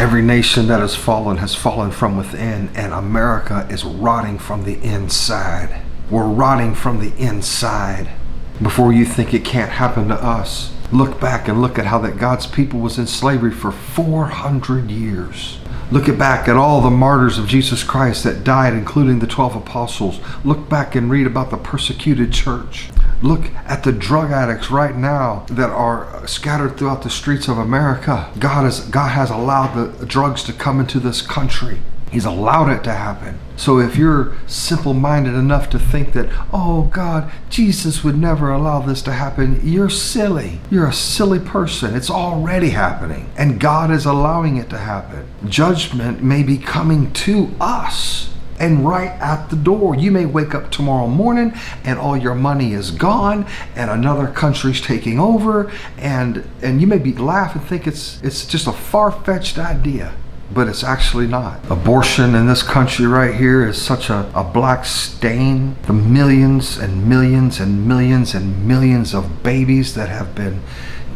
Every nation that has fallen from within, and America is rotting from the inside. We're rotting from the inside. Before you think it can't happen to us, look back and look at how that God's people was in slavery for 400 years. Look back at all the martyrs of Jesus Christ that died, including the 12 apostles. Look back and read about the persecuted church. Look at the drug addicts right now that are scattered throughout the streets of America. God has allowed the drugs to come into this country. He's allowed it to happen. So if you're simple-minded enough to think that, oh God, Jesus would never allow this to happen, you're silly. You're a silly person. It's already happening. And God is allowing it to happen. Judgment may be coming to us. And right at the door, you may wake up tomorrow morning and all your money is gone and another country's taking over, and you may be laughing and think it's just a far-fetched idea. But it's actually not. Abortion in this country right here is such a black stain. The millions and millions and millions and millions of babies that have been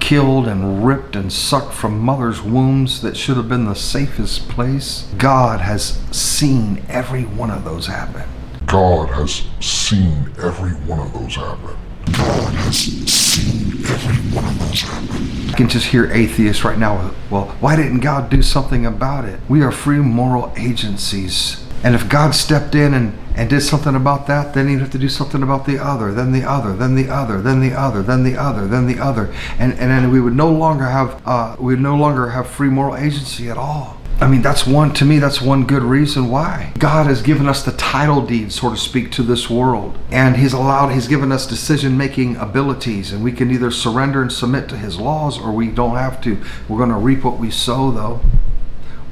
killed and ripped and sucked from mothers' wombs that should have been the safest place. God has seen every one of those happen. God has seen every one of those happen. God has seen every one of those happen. I can just hear atheists right now, well, why didn't God do something about it? We are free moral agencies. And if God stepped in and did something about that, then he'd have to do something about the other, then the other, then the other, then the other, then the other, then the other. And then we would no longer have free moral agency at all. I mean, that's one good reason why. God has given us the title deed, so to speak, to this world. And he's given us decision-making abilities, and we can either surrender and submit to his laws, or we don't have to. We're going to reap what we sow, though.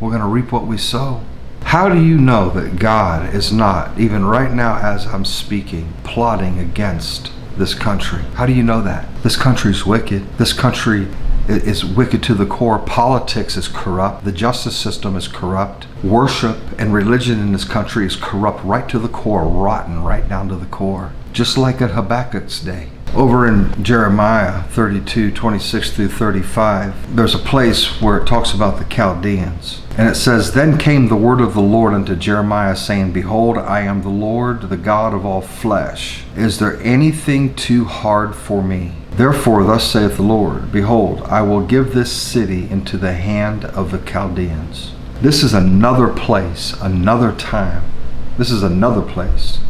We're going to reap what we sow. How do you know that God is not, even right now as I'm speaking, plotting against this country? How do you know that? This country's wicked. This country is wicked to the core. Politics is corrupt. The justice system is corrupt. Worship and religion in this country is corrupt right to the core, rotten right down to the core. Just like at Habakkuk's day. Over in Jeremiah 32, 26 through 35, there's a place where it talks about the Chaldeans. And it says, Then came the word of the Lord unto Jeremiah, saying, Behold, I am the Lord, the God of all flesh. Is there anything too hard for me? Therefore, thus saith the Lord, Behold, I will give this city into the hand of the Chaldeans. This is another place, another time. This is another place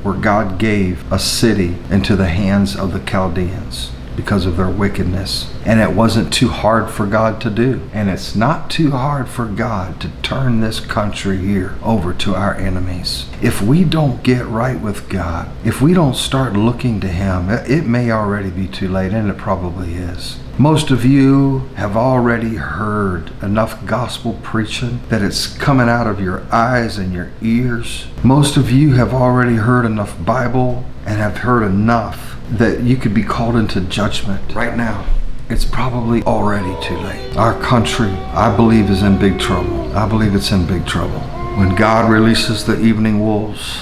where God gave a city into the hands of the Chaldeans because of their wickedness. And it wasn't too hard for God to do. And it's not too hard for God to turn this country here over to our enemies. If we don't get right with God, if we don't start looking to him, it may already be too late, and it probably is. Most of you have already heard enough gospel preaching that it's coming out of your eyes and your ears. Most of you have already heard enough Bible and have heard enough that you could be called into judgment right now. It's probably already too late. Our country, I believe, is in big trouble. I believe it's in big trouble. When God releases the evening wolves,